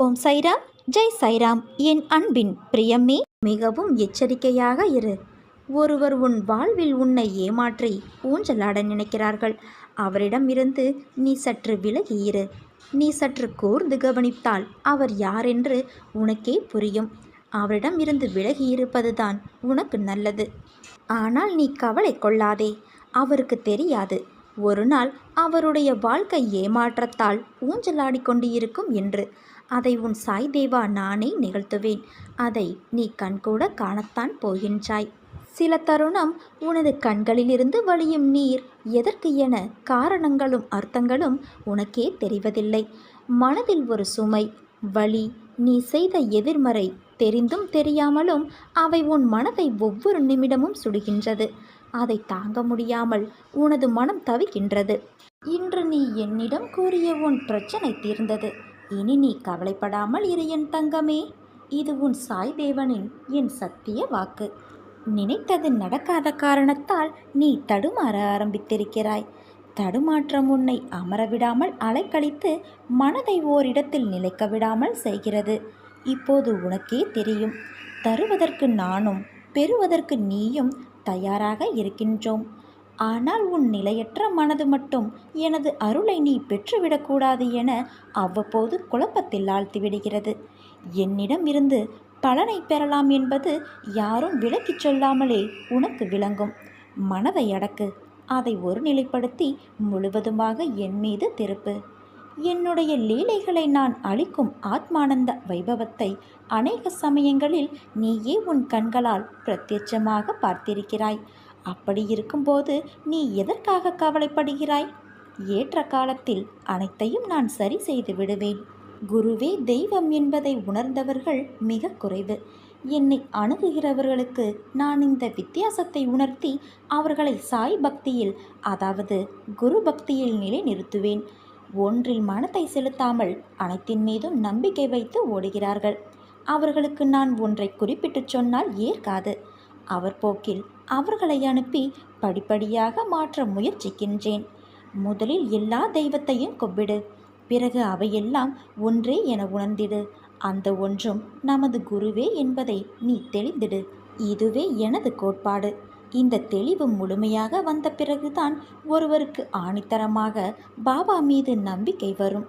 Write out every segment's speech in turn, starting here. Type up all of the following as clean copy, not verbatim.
ஓம் சைராம், ஜெய் சைராம். என் அன்பின் பிரியமே, மிகவும் எச்சரிக்கையாக இரு. ஒருவர் உன் வாழ்வில் உன்னை ஏமாற்றி ஊஞ்சலாட நினைக்கிறார்கள். அவரிடமிருந்து நீ சற்று விலகி இரு. நீ சற்று கூர்ந்து கவனித்தால் அவர் யாரென்று உனக்கே புரியும். அவரிடம் இருந்து விலகி இருப்பதுதான் உனக்கு நல்லது. ஆனால் நீ கவலை கொள்ளாதே. அவருக்கு தெரியாது ஒரு நாள் அவருடைய வாழ்க்கை ஏமாற்றத்தால் ஊஞ்சலாடி கொண்டு இருக்கும் என்று. அதை உன் சாய் தேவா நானே நிகழ்த்துவேன். அதை நீ கண்கூட காணத்தான் போகின்றாய். சில தருணம் உனது கண்களிலிருந்து வழியும் நீர் எதற்கு என காரணங்களும் அர்த்தங்களும் உனக்கே தெரிவதில்லை. மனதில் ஒரு சுமை, வலி, நீ செய்த எதிர்மறை தெரிந்தும் தெரியாமலும் அவை உன் மனதை ஒவ்வொரு நிமிடமும் சுடுகின்றது. அதை தாங்க முடியாமல் உனது மனம் தவிக்கின்றது. இன்று நீ என்னிடம் கூறிய உன் பிரச்சனை தீர்ந்தது. இனி நீ கவலைப்படாமல் இரு என் தங்கமே. இது உன் சாய் தேவனின் என் சத்திய வாக்கு. நினைத்தது நடக்காத காரணத்தால் நீ தடுமாற ஆரம்பித்திருக்கிறாய். தடுமாற்றம் உன்னை அமரவிடாமல் அலைக்கழித்து மனதை ஓரிடத்தில் நிலைக்க விடாமல் செய்கிறது. இப்போது உனக்கே தெரியும். தருவதற்கு நானும் பெறுவதற்கு நீயும் தயாராக இருக்கின்றோம். ஆனால் உன் நிலையற்ற மனது மட்டும் எனது அருளை நீ பெற்றுவிடக்கூடாது என அவ்வப்போது குழப்பத்தில் ஆழ்த்திவிடுகிறது. என்னிடம் இருந்து பலனை பெறலாம் என்பது யாரும் விளக்கிச் சொல்லாமலே உனக்கு விளங்கும். மனதை அடக்கு. அதை ஒருநிலைப்படுத்தி முழுவதுமாக என் மீது திருப்பு. என்னுடைய லீலைகளை நான் அளிக்கும் ஆத்மானந்த வைபவத்தை அநேக சமயங்களில் நீயே உன் கண்களால் பிரத்யட்சமாக பார்த்திருக்கிறாய். அப்படி இருக்கும்போது நீ எதற்காக கவலைப்படுகிறாய்? ஏற்ற காலத்தில் அனைத்தையும் நான் சரி செய்து விடுவேன். குருவே தெய்வம் என்பதை உணர்ந்தவர்கள் மிக குறைவு. என்னை அணுகுகிறவர்களுக்கு நான் இந்த வித்தியாசத்தை உணர்த்தி அவர்களை சாய் பக்தியில், அதாவது குரு பக்தியில் நிலைநிறுத்துவேன். ஒன்றில் மனத்தை செலுத்தாமல் அனைத்தின் மீதும் நம்பிக்கை வைத்து ஓடுகிறார்கள். அவர்களுக்கு நான் ஒன்றை குறிப்பிட்டு சொன்னால் ஏற்காது. அவர் போக்கில் அவர்களை அனுப்பி படிப்படியாக மாற்ற முயற்சிக்கின்றேன். முதலில் எல்லா தெய்வத்தையும் கும்பிடு. பிறகு அவையெல்லாம் ஒன்றே என உணர்ந்திடு. அந்த ஒன்றும் நமது குருவே என்பதை நீ தெளிந்திடு. இதுவே எனது கோட்பாடு. இந்த தெளிவு முழுமையாக வந்த பிறகுதான் ஒருவருக்கு ஆணித்தரமாக பாபா மீது நம்பிக்கை வரும்.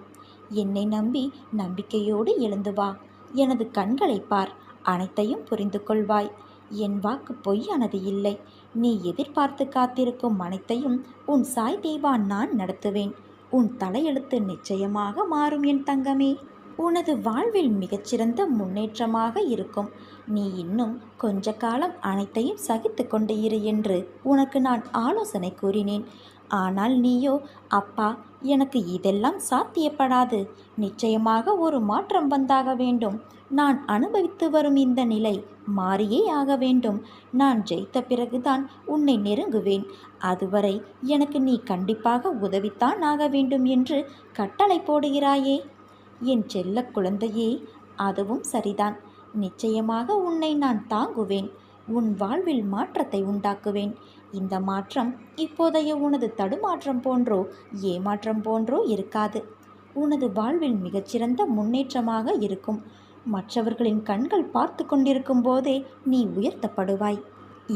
என்னை நம்பி நம்பிக்கையோடு எழுந்து வா. எனது கண்களை பார். அனைத்தையும் புரிந்து கொள்வாய். என் வாக்கு பொய்யானது இல்லை. நீ எதிர்பார்த்து காத்திருக்கும் அனைத்தையும் உன் சாய் தேவா நான் நடத்துவேன். உன் தலையெழுத்து நிச்சயமாக மாறும் என் தங்கமே. உனது வாழ்வில் மிகச்சிறந்த முன்னேற்றமாக இருக்கும். நீ இன்னும் கொஞ்ச காலம் அனைத்தையும் சகித்து கொண்டு இரு என்று உனக்கு நான் ஆலோசனை கூறினேன். ஆனால் நீயோ, அப்பா எனக்கு இதெல்லாம் சாத்தியப்படாது, நிச்சயமாக ஒரு மாற்றம் வந்தாக வேண்டும், நான் அனுபவித்து வரும் இந்த நிலை மாறியே ஆக வேண்டும், நான் ஜெயித்த பிறகுதான் உன்னை நெருங்குவேன், அதுவரை எனக்கு நீ கண்டிப்பாக உதவித்தான் ஆக வேண்டும் என்று கட்டளை போடுகிறாயே என் செல்ல குழந்தையே. அதுவும் சரிதான். நிச்சயமாக உன்னை நான் தாங்குவேன். உன் வாழ்வில் மாற்றத்தை உண்டாக்குவேன். இந்த மாற்றம் இப்போதைய உனது தடுமாற்றம் போன்றோ ஏமாற்றம் போன்றோ இருக்காது. உனது வாழ்வில் மிகச்சிறந்த முன்னேற்றமாக இருக்கும். மற்றவர்களின் கண்கள் பார்த்து கொண்டிருக்கும் போதே நீ உயர்த்தப்படுவாய்.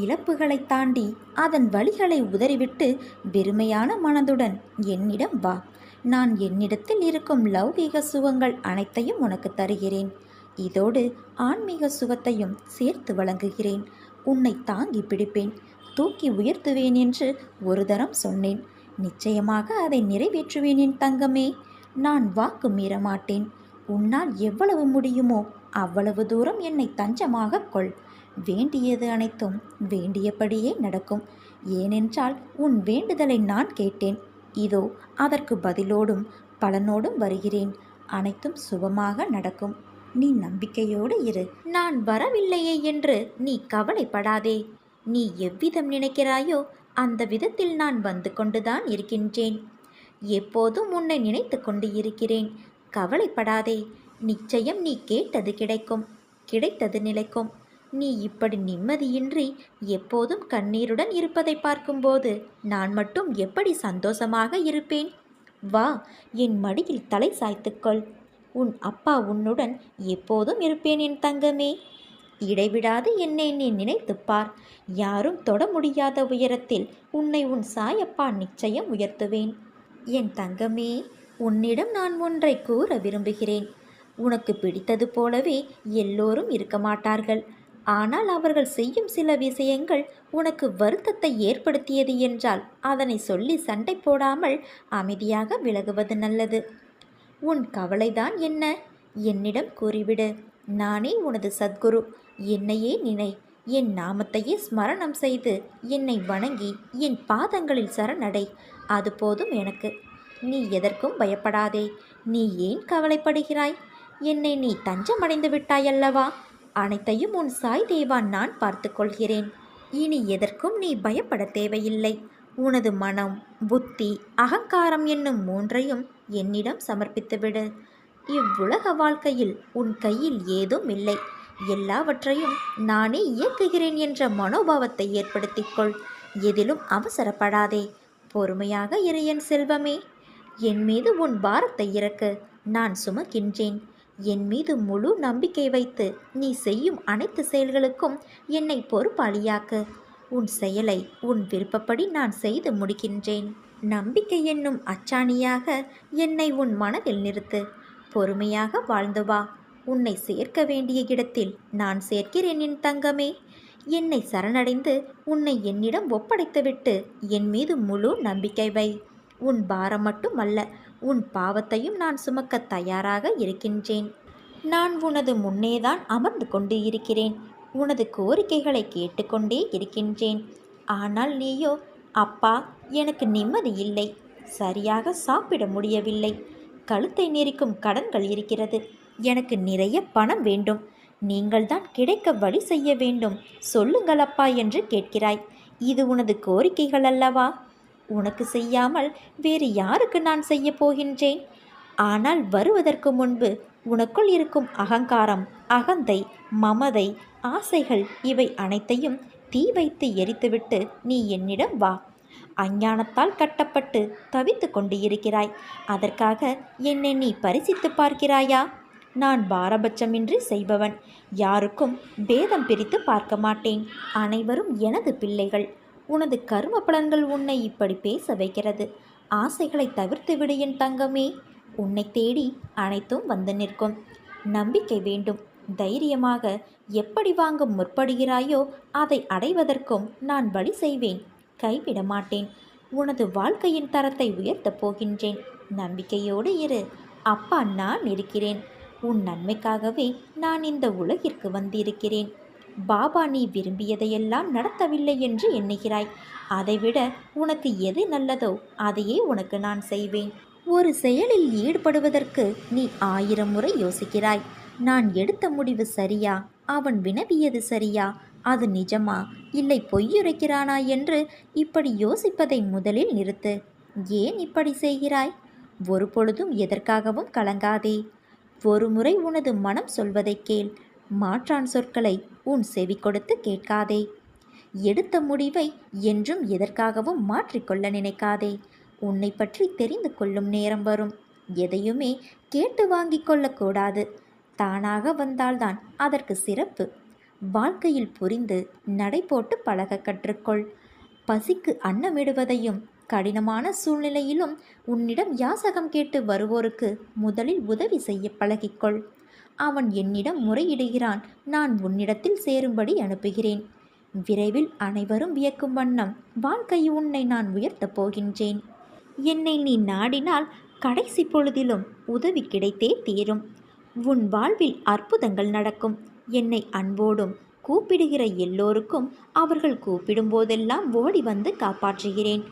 இழப்புகளை தாண்டி அதன் வழிகளை உதறிவிட்டு வெறுமையான மனதுடன் என்னிடம் வா. நான் என்னிடத்தில் இருக்கும் லௌகீக சுகங்கள் அனைத்தையும் உனக்கு தருகிறேன். இதோடு ஆன்மீக சுகத்தையும் சேர்த்து வழங்குகிறேன். உன்னை தாங்கி பிடிப்பேன், தூக்கி உயர்த்துவேன் என்று ஒரு தரம் சொன்னேன். நிச்சயமாக அதை நிறைவேற்றுவேன் என் தங்கமே. நான் வாக்கு மீற மாட்டேன். உன்னால் எவ்வளவு முடியுமோ அவ்வளவு தூரம் என்னை தஞ்சமாக கொள். வேண்டியது அனைத்தும் வேண்டியபடியே நடக்கும். ஏனென்றால் உன் வேண்டுதலை நான் கேட்டேன். இதோ அதற்கு பதிலோடும் பலனோடும் வருகிறேன். அனைத்தும் சுபமாக நடக்கும். நீ நம்பிக்கையோடு இரு. நான் வரவில்லையே என்று நீ கவலைப்படாதே. நீ எவ்விதம் நினைக்கிறாயோ அந்த விதத்தில் நான் வந்து கொண்டுதான் இருக்கின்றேன். எப்போதும் உன்னை நினைத்து கொண்டு இருக்கிறேன். கவலைப்படாதே. நிச்சயம் நீ கேட்டது கிடைக்கும். கிடைத்தது நிலைக்கும். நீ இப்படி நிம்மதியின்றி எப்போதும் கண்ணீருடன் இருப்பதை பார்க்கும்போது நான் மட்டும் எப்படி சந்தோஷமாக இருப்பேன்? வா, என் மடியில் தலை சாய்த்துக்கொள். உன் அப்பா உன்னுடன் எப்போதும் இருப்பேன் என் தங்கமே. இடைவிடாது என்னை நீ நினைத்துப் பார். யாரும் தொட முடியாத உயரத்தில் உன்னை உன் சாயப்பா நிச்சயம் உயர்த்துவேன். என் தங்கமே, உன்னிடம் நான் ஒன்றை கூற விரும்புகிறேன். உனக்கு பிடித்தது போலவே எல்லோரும் இருக்க மாட்டார்கள். ஆனால் அவர்கள் செய்யும் சில விஷயங்கள் உனக்கு வருத்தத்தை ஏற்படுத்தியது என்றால் அதனை சொல்லி சண்டை போடாமல் அமைதியாக விலகுவது நல்லது. உன் கவலைதான் என்ன? என்னிடம் கூறிவிடு. நானே உனது சத்குரு. என்னையே நினை. என் நாமத்தையே ஸ்மரணம் செய்து என்னை வணங்கி என் பாதங்களில் சரணடை. அது போதும் எனக்கு. நீ எதற்கும் பயப்படாதே. நீ ஏன் கவலைப்படுகிறாய்? என்னை நீ தஞ்சமடைந்து விட்டாயல்லவா? அனைத்தையும் உன் சாய் தேவா நான் பார்த்து கொள்கிறேன். இனி எதற்கும் நீ பயப்பட தேவையில்லை. உனது மனம், புத்தி, அகங்காரம் என்னும் மூன்றையும் என்னிடம் சமர்ப்பித்துவிடு. இவ்வுலக வாழ்க்கையில் உன் கையில் ஏதும் இல்லை. எல்லாவற்றையும் நானே இயக்குகிறேன் என்ற மனோபாவத்தை ஏற்படுத்திக்கொள். எதிலும் அவசரப்படாதே. பொறுமையாக இரு என் செல்வமே. என் மீது உன் பாரத்தை இறக்கு. நான் சுமக்கின்றேன். என் மீது முழு நம்பிக்கை வைத்து நீ செய்யும் அனைத்து செயல்களுக்கும் என்னை பொறுப்பாளியாக்கு. உன் செயலை உன் விருப்பப்படி நான் செய்து முடிக்கின்றேன். நம்பிக்கை என்னும் அச்சாணியாக என்னை உன் மனதில் நிறுத்து. பொறுமையாக வாழ்ந்து வா. உன்னை சேர்க்க வேண்டிய இடத்தில் நான் சேர்க்கிறேன் என் தங்கமே. என்னை சரணடைந்து உன்னை என்னிடம் ஒப்படைத்துவிட்டு என் மீது முழு நம்பிக்கை வை. உன் பாரம் மட்டுமல்ல, உன் பாவத்தையும் நான் சுமக்க தயாராக இருக்கின்றேன். நான் உனது முன்னேதான் அமர்ந்து கொண்டு இருக்கிறேன். உனது கோரிக்கைகளை கேட்டுக்கொண்டே இருக்கின்றேன். ஆனால் நீயோ, அப்பா எனக்கு நிம்மதி இல்லை, சரியாக சாப்பிட முடியவில்லை, கழுத்தை நெரிக்கும் கடன்கள் இருக்கிறது, எனக்கு நிறைய பணம் வேண்டும், நீங்கள்தான் கிடைக்க வழி செய்ய வேண்டும், சொல்லுங்கள் அப்பா என்று கேட்கிறாய். இது உனது கோரிக்கைகள் அல்லவா? உனக்கு செய்யாமல் வேறு யாருக்கு நான் செய்ய போகின்றேன்? ஆனால் வருவதற்கு முன்பு உனக்குள் இருக்கும் அகங்காரம், அகந்தை, மமதை, ஆசைகள் இவை அனைத்தையும் தீ வைத்து எரித்துவிட்டு நீ என்னிடம் வா. அஞ்ஞானத்தால் கட்டப்பட்டு தவித்து கொண்டு இருக்கிறாய். அதற்காக என்னை நீ பரிசித்து பார்க்கிறாயா? நான் பாரபட்சமின்றி செய்பவன். யாருக்கும் பேதம் பிரித்து பார்க்க மாட்டேன். அனைவரும் எனது பிள்ளைகள். உனது கர்ம பலன்கள் உன்னை இப்படி பேச வைக்கிறது. ஆசைகளை தவிர்த்து விடு என் தங்கமே. உன்னை தேடி அனைத்தும் வந்து நிற்கும். நம்பிக்கை வேண்டும். தைரியமாக எப்படி வாங்க முற்படுகிறாயோ அதை அடைவதற்கும் நான் வழி செய்வேன். கைவிட மாட்டேன். உனது வாழ்க்கையின் தரத்தை உயர்த்தப் போகின்றேன். நம்பிக்கையோடு இரு. அப்பா நான் இருக்கிறேன். உன் நன்மைக்காகவே நான் இந்த உலகிற்கு வந்திருக்கிறேன். பாபா நீ விரும்பியதையெல்லாம் நடத்தவில்லை என்று எண்ணுகிறாய். அதைவிட உனக்கு எது நல்லதோ அதையே உனக்கு நான் செய்வேன். ஒரு செயலில் ஈடுபடுவதற்கு நீ 1000 முறை யோசிக்கிறாய். நான் எடுத்த முடிவு சரியா? அவன் வினவியது சரியா? அது நிஜமா இல்லை பொய்யுரைக்கிறானா என்று இப்படி யோசிப்பதை முதலில் நிறுத்து. ஏன் இப்படி செய்கிறாய்? ஒரு பொழுதும் எதற்காகவும் கலங்காதே. ஒரு முறை உனது மனம் சொல்வதை கேள். மாற்றான் சொற்களை உன் செவி கொடுத்து கேட்காதே. எடுத்த முடிவை என்றும் எதற்காகவும் மாற்றிக்கொள்ள நினைக்காதே. உன்னை பற்றி தெரிந்து கொள்ளும் நேரம் வரும். எதையுமே கேட்டு வாங்கி கொள்ளக்கூடாது. தானாக வந்தால்தான் அதற்கு சிறப்பு. வாழ்க்கையில் புரிந்து நடை போட்டு பழக கற்றுக்கொள். பசிக்கு அன்னமிடுவதையும் கடினமான சூழ்நிலையிலும் உன்னிடம் யாசகம் கேட்டு வருவோருக்கு முதலில் உதவி செய்ய பழகிக்கொள். அவன் என்னிடம் முறையிடுகிறான், நான் உன்னிடத்தில் சேரும்படி அனுப்புகிறேன். விரைவில் அனைவரும் வியக்கும் வண்ணம் வாழ்க்கை உன்னை நான் உயர்த்தப் போகின்றேன். என்னை நீ நாடினால் கடைசி பொழுதிலும் உதவி கிடைத்தே தீரும். உன் வாழ்வில் அற்புதங்கள் நடக்கும். என்னை அன்போடும் கூப்பிடுகிற எல்லோருக்கும் அவர்கள் கூப்பிடும் போதெல்லாம் ஓடி வந்து காப்பாற்றுகிறேன்.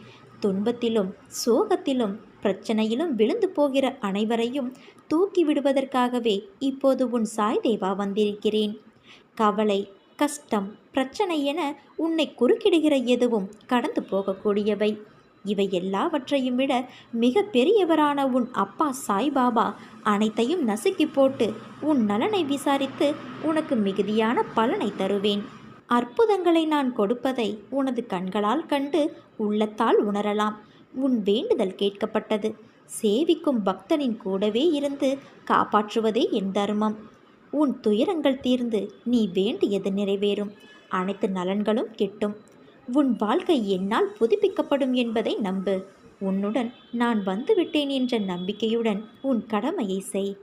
துன்பத்திலும் சோகத்திலும் பிரச்சனையிலும் விழுந்து போகிற அனைவரையும் தூக்கி விடுவதற்காகவே இப்போது உன் சாய் தேவா வந்திருக்கிறேன். கவலை, கஷ்டம், பிரச்சனை என உன்னை குறுக்கிடுகிற எதுவும் கடந்து போகக்கூடியவை. இவை எல்லாவற்றையும் விட மிக பெரியவரான உன் அப்பா சாய்பாபா அனைத்தையும் நசுக்கி போட்டு உன் நலனை விசாரித்து உனக்கு மிகுதியான பலனை தருவேன். அற்புதங்களை நான் கொடுப்பதை உனது கண்களால் கண்டு உள்ளத்தால் உணரலாம். உன் வேண்டுதல் கேட்கப்பட்டது. சேவிக்கும் பக்தனின் கூடவே இருந்து காப்பாற்றுவதே என் தர்மம். உன் துயரங்கள் தீர்ந்து நீ வேண்டியது நிறைவேறும். அனைத்து நலன்களும் கிட்டும். உன் வாழ்க்கை என்னால் புதுப்பிக்கப்படும் என்பதை நம்பு. உன்னுடன் நான் வந்துவிட்டேன் என்ற நம்பிக்கையுடன் உன் கடமையை செய்.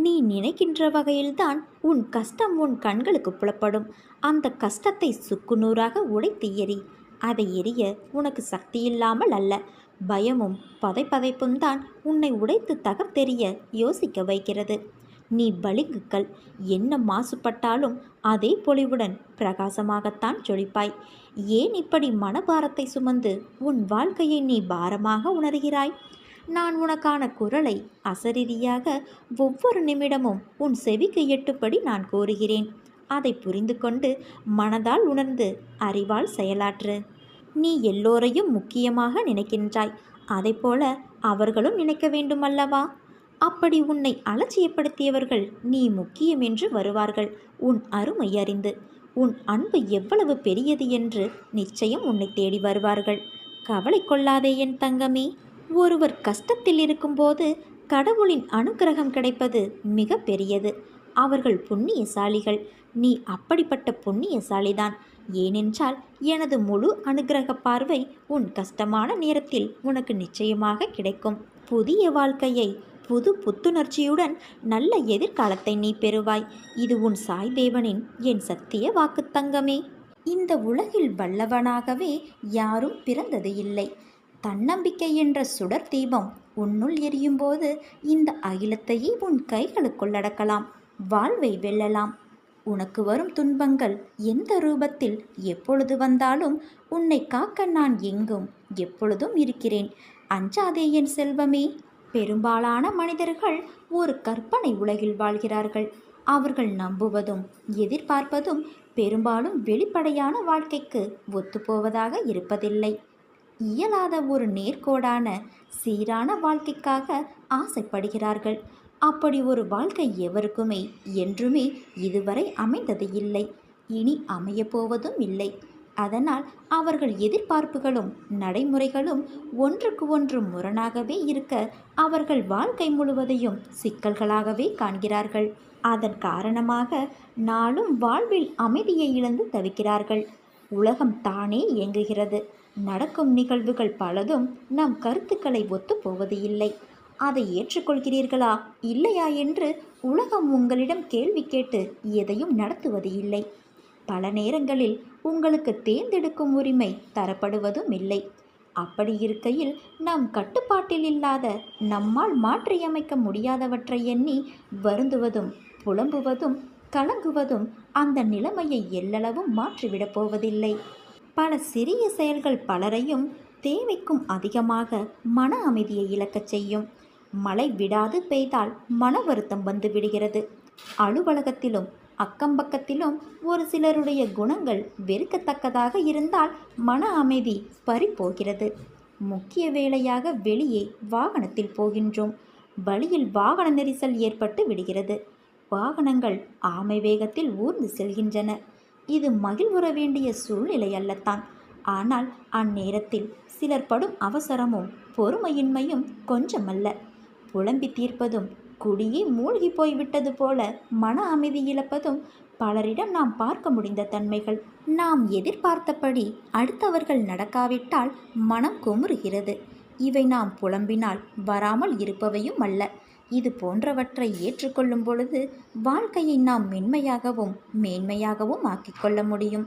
நீ நினைக்கின்ற வகையில்தான் உன் கஷ்டம் உன் கண்களுக்கு புலப்படும். அந்த கஷ்டத்தை சுக்குநூறாக உடைத்து எறி. அதை எரிய உனக்கு சக்தியில்லாமல் அல்ல, பயமும் பதைப்பதைப்பும் தான் உன்னை உடைத்து தகர்த்தெறிய யோசிக்க வைக்கிறது. நீ பளிங்குக்கல். என்ன மாசுபட்டாலும் அதே பொலிவுடன் பிரகாசமாகத்தான் ஜொலிப்பாய். ஏன் இப்படி மனபாரத்தை சுமந்து உன் வாழ்க்கையை நீ பாரமாக உணர்கிறாய்? நான் உனக்கான குரலை அசரீரியாக ஒவ்வொரு நிமிடமும் உன் செவிக்கு எட்டுப்படி நான் கூறுகிறேன். அதை புரிந்து கொண்டு மனதால் உணர்ந்து அறிவால் செயலாற்று. நீ எல்லோரையும் முக்கியமாக நினைக்கின்றாய். அதைப்போல அவர்களும் நினைக்க வேண்டுமல்லவா? அப்படி உன்னை அலட்சியப்படுத்தியவர்கள் நீ முக்கியம் என்று வருவார்கள். உன் அருமை அறிந்து உன் அன்பு எவ்வளவு பெரியது என்று நிச்சயம் உன்னை தேடி வருவார்கள். கவலை கொள்ளாதே என் தங்கமே. ஒருவர் கஷ்டத்தில் இருக்கும்போது கடவுளின் அனுக்கிரகம் கிடைப்பது மிக பெரியது. அவர்கள் புண்ணியசாலிகள். நீ அப்படிப்பட்ட புண்ணியசாலிதான். ஏனென்றால் எனது முழு அனுக்கிரக பார்வை உன் கஷ்டமான நேரத்தில் உனக்கு நிச்சயமாக கிடைக்கும். புதிய வாழ்க்கையை புது புத்துணர்ச்சியுடன் நல்ல எதிர்காலத்தை நீ பெறுவாய். இது உன் சாய் தேவனின் என் சத்திய வாக்கு தங்கமே. இந்த உலகில் வல்லவனாகவே யாரும் பிறந்தது இல்லை. தன்னம்பிக்கை என்ற சுடர் தீபம் உன்னுள் எரியும்போது இந்த அகிலத்தையே உன் கைகளுக்குள் அடக்கலாம். வாழ்வை வெல்லலாம். உனக்கு வரும் துன்பங்கள் எந்த ரூபத்தில் எப்பொழுது வந்தாலும் உன்னை காக்க நான் எங்கும் எப்பொழுதும் இருக்கிறேன். அஞ்சாதே என் செல்வமே. பெரும்பாலான மனிதர்கள் ஒரு கற்பனை உலகில் வாழ்கிறார்கள். அவர்கள் நம்புவதும் எதிர்பார்ப்பதும் பெரும்பாலும் வெளிப்படையான வாழ்க்கைக்கு ஒத்துப்போவதாக இருப்பதில்லை. இயலாத ஒரு நேர்கோடான சீரான வாழ்க்கைக்காக ஆசைப்படுகிறார்கள். அப்படி ஒரு வாழ்க்கை எவருக்குமே என்றுமே இதுவரை அமைந்தது இல்லை, இனி அமையப்போவதும் இல்லை. அதனால் அவர்கள் எதிர்பார்ப்புகளும் நடைமுறைகளும் ஒன்றுக்கு ஒன்று முரணாகவே இருக்க அவர்கள் வாழ்க்கை முழுவதையும் சிக்கல்களாகவே காண்கிறார்கள். அதன் காரணமாக நாளும் வாழ்வில் அமைதியை இழந்து தவிக்கிறார்கள். உலகம் தானே இயங்குகிறது. நடக்கும் நிகழ்வுகள் பலதும் நம் கருத்துக்களை ஒத்துப்போவது இல்லை. அதை ஏற்றுக்கொள்கிறீர்களா இல்லையா என்று உலகம் உங்களிடம் கேள்வி கேட்டு எதையும் நடத்துவது இல்லை. பல நேரங்களில் உங்களுக்கு தேர்ந்தெடுக்கும் உரிமை தரப்படுவதும் இல்லை. அப்படி இருக்கையில் நம் கட்டுப்பாட்டில் இல்லாத, நம்மால் மாற்றியமைக்க முடியாதவற்றை எண்ணி வருந்துவதும் புலம்புவதும் கலங்குவதும் அந்த நிலைமையை எல்லளவும் மாற்றிவிடப் போவதில்லை. பல சிறிய செயல்கள் பலரையும் தேவைக்கும் அதிகமாக மன அமைதியை இழக்கச் செய்யும். மழை விடாது பெய்தால் மன வருத்தம் வந்து விடுகிறது. அலுவலகத்திலும் அக்கம்பக்கத்திலும் ஒரு சிலருடைய குணங்கள் வெறுக்கத்தக்கதாக இருந்தால் மன அமைதி பறிபோகிறது. முக்கிய வேலையாக வெளியே வாகனத்தில் போகின்றோம். வழியில் வாகன நெரிசல் ஏற்பட்டு விடுகிறது. வாகனங்கள் ஆமை வேகத்தில் ஊர்ந்து செல்கின்றன. இது மகிழ்வுற வேண்டிய சூழ்நிலை அல்லத்தான். ஆனால் அந்நேரத்தில் சிலர் படும் அவசரமும் பொறுமையின்மையும் கொஞ்சமல்ல. புலம்பி தீர்ப்பதும் குடியே மூழ்கி போய்விட்டது போல மன அமைதி இழப்பதும் பலரிடம் நாம் பார்க்க முடிந்த தன்மைகள். நாம் எதிர்பார்த்தபடி அடுத்தவர்கள் நடக்காவிட்டால் மனம் குமுறுகிறது. இவை நாம் புலம்பினால் வராமல் இருப்பவையும் அல்ல. இது போன்றவற்றை ஏற்றுக்கொள்ளும் பொழுது வாழ்க்கையை நாம் மென்மையாகவும் மேன்மையாகவும் ஆக்கிக்கொள்ள முடியும்.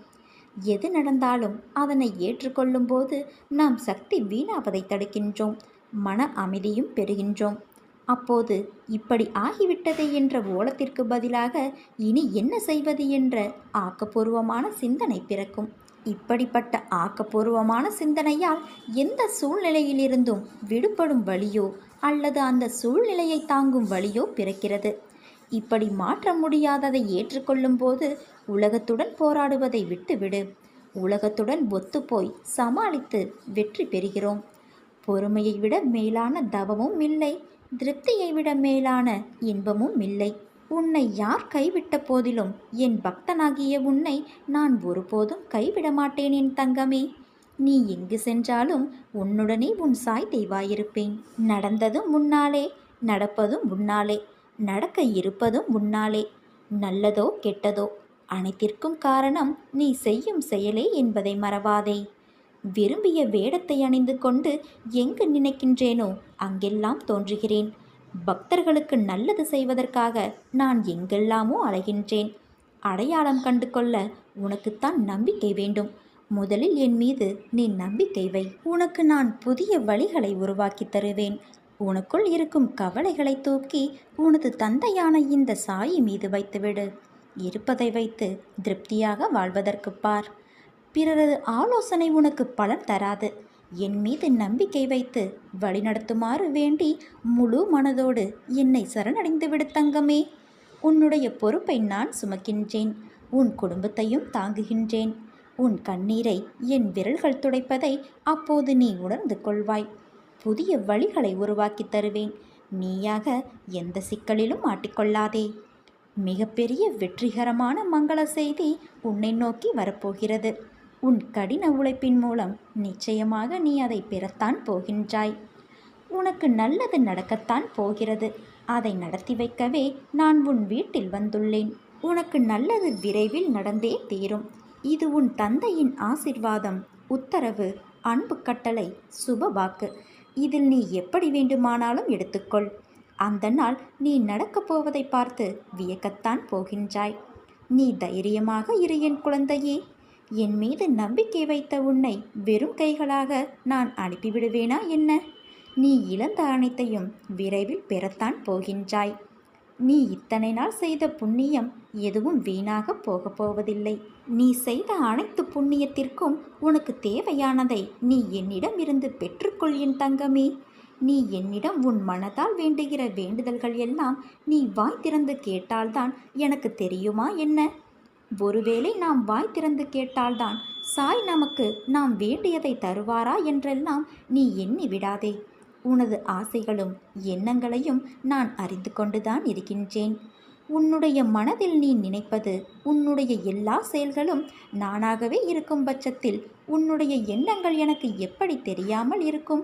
எது நடந்தாலும் அதனை ஏற்றுக்கொள்ளும் போது நாம் சக்தி வீணாவதை தடுக்கின்றோம், மன அமைதியும் பெறுகின்றோம். அப்போது இப்படி ஆகிவிட்டதே என்ற ஓலத்திற்கு பதிலாக இனி என்ன செய்வது என்ற ஆக்கப்பூர்வமான சிந்தனை பிறக்கும். இப்படிப்பட்ட ஆக்கப்பூர்வமான சிந்தனையால் எந்த சூழ்நிலையிலிருந்தும் விடுபடும் வழியோ அல்லது அந்த சூழ்நிலையை தாங்கும் வழியோ பிறக்கிறது. இப்படி மாற்ற முடியாததை ஏற்றுக்கொள்ளும் போது உலகத்துடன் போராடுவதை விட்டுவிடு. உலகத்துடன் ஒத்துப்போய் சமாளித்து வெற்றி பெறுகிறோம். பொறுமையை விட மேலான தவமும் இல்லை, திருப்தியை விட மேலான இன்பமும் இல்லை. உன்னை யார் கைவிட்ட போதிலும் என் பக்தனாகிய உன்னை நான் ஒருபோதும் கைவிட மாட்டேன் என் தங்கமே. நீ எங்கு சென்றாலும் உன்னுடனே உன் சாய் தேவாயிருப்பேன். நடந்ததும் முன்னாலே, நடப்பதும் உன்னாலே, நடக்க இருப்பதும் உன்னாலே. நல்லதோ கெட்டதோ அனைத்திற்கும் காரணம் நீ செய்யும் செயலே என்பதை மறவாதே. விரும்பிய வேடத்தை அணிந்து கொண்டு எங்கு நினைக்கின்றேனோ அங்கெல்லாம் தோன்றுகிறேன். பக்தர்களுக்கு நல்லது செய்வதற்காக நான் எங்கெல்லாமோ அலைகின்றேன். அடையாளம் கண்டு கொள்ள உனக்குத்தான் நம்பிக்கை வேண்டும். முதலில் என் மீது நீ நம்பிக்கை வை. உனக்கு நான் புதிய வழிகளை உருவாக்கி தருவேன். உனக்குள் இருக்கும் கவலைகளை தூக்கி உனது தந்தையான இந்த சாயி மீது வைத்துவிடு. இருப்பதை வைத்து திருப்தியாக வாழ்வதற்கு பார். பிறரது ஆலோசனை உனக்கு பலன் தராது. என் மீது நம்பிக்கை வைத்து வழிநடத்துமாறு வேண்டி முழு மனதோடு என்னை சரணடைந்து விடு தங்கமே. உன்னுடைய பொறுப்பை நான் சுமக்கின்றேன். உன் குடும்பத்தையும் தாங்குகின்றேன். உன் கண்ணீரை என் விரல்கள் துடைப்பதை அப்போது நீ உணர்ந்து கொள்வாய். புதிய வழிகளை உருவாக்கி தருவேன். நீயாக எந்த சிக்கலிலும் மாட்டிக்கொள்ளாதே. மிகப்பெரிய வெற்றிகரமான மங்கள செய்தி உன்னை நோக்கி வரப்போகிறது. உன் கடின உழைப்பின் மூலம் நிச்சயமாக நீ அதை பெறத்தான் போகின்றாய். உனக்கு நல்லது நடக்கத்தான் போகிறது. அதை நடத்தி வைக்கவே நான் உன் வீட்டில் வந்துள்ளேன். உனக்கு நல்லது விரைவில் நடந்தே தீரும். இது உன் தந்தையின் ஆசிர்வாதம், உத்தரவு, அன்பு கட்டளை, சுப வாக்கு. இதில் நீ எப்படி வேண்டுமானாலும் எடுத்துக்கொள். அந்த நாள் நீ நடக்கப் போவதை பார்த்து வியக்கத்தான் போகின்றாய். நீ தைரியமாக இரு என் குழந்தையே. என் மீது நம்பிக்கை வைத்த உன்னை வெறும் கைகளாக நான் அனுப்பிவிடுவேனா என்ன? நீ இழந்த அனைத்தையும் விரைவில் பெறத்தான் போகின்றாய். நீ இத்தனை நாள் செய்த புண்ணியம் எதுவும் வீணாக போகப் போவதில்லை. நீ செய்த அனைத்து புண்ணியத்திற்கும் உனக்கு தேவையானதை நீ என்னிடம் இருந்து பெற்றுக்கொள் என் தங்கமே. நீ என்னிடம் உன் மனதால் வேண்டுகிற வேண்டுதல்கள் எல்லாம் நீ வாய் திறந்து கேட்டால்தான் எனக்கு தெரியுமா என்ன? ஒருவேளை நாம் வாய் திறந்து கேட்டால்தான் சாய் நமக்கு நாம் வேண்டியதை தருவாரா என்றெல்லாம் நீ எண்ணி விடாதே. உனது ஆசைகளும் எண்ணங்களையும் நான் அறிந்து கொண்டுதான் இருக்கின்றேன். உன்னுடைய மனதில் நீ நினைப்பது, உன்னுடைய எல்லா செயல்களும் நானாகவே இருக்கும் பட்சத்தில் உன்னுடைய எண்ணங்கள் எனக்கு எப்படி தெரியாமல் இருக்கும்?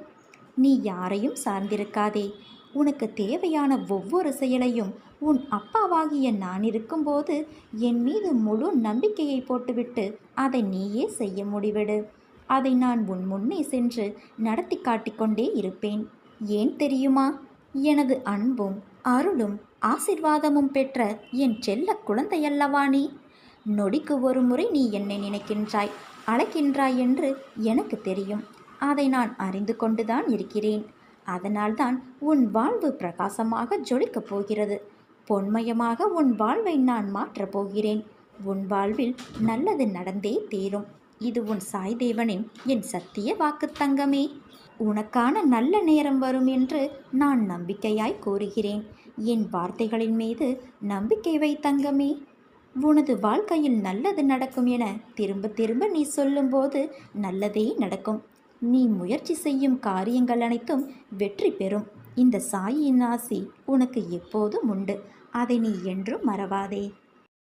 நீ யாரையும் சார்ந்திருக்காதே. உனக்கு தேவையான ஒவ்வொரு செயலையும் உன் அப்பாவாகிய நான் இருக்கும்போது என் மீது முழு நம்பிக்கையை போட்டுவிட்டு அதை நீயே செய்ய முடிவிடு. அதை நான் உன் முன்னே சென்று நடத்தி காட்டிக்கொண்டே இருப்பேன். ஏன் தெரியுமா? எனது அன்பும் அருளும் ஆசிர்வாதமும் பெற்ற என் செல்ல குழந்தையல்லவா நீ. நொடிக்கு ஒரு முறை நீ என்னை நினைக்கின்றாய், அழைக்கின்றாய் என்று எனக்கு தெரியும். அதை நான் அறிந்து கொண்டுதான் இருக்கிறேன். அதனால்தான் உன் வாழ்வு பிரகாசமாக ஜொலிக்கப் போகிறது. பொன்மயமாக உன் வாழ்வை நான் மாற்றப் போகிறேன். உன் வாழ்வில் நல்லது நடந்தே தீரும். இது உன் சாய் தேவனின் என் சத்திய வாக்கு தங்கமே. உனக்கான நல்ல நேரம் வரும் என்று நான் நம்பிக்கையாய் கூறுகிறேன். என் வார்த்தைகளின் மீது நம்பிக்கை வை தங்கமே. உனது வாழ்க்கையில் நல்லது நடக்கும் என திரும்ப திரும்ப நீ சொல்லும்போது நல்லதே நடக்கும். நீ முயற்சி செய்யும் காரியங்கள் அனைத்தும் வெற்றி பெறும். இந்த சாயின் ஆசி உனக்கு எப்போதும் உண்டு. அதை நீ என்றும் மறவாதே.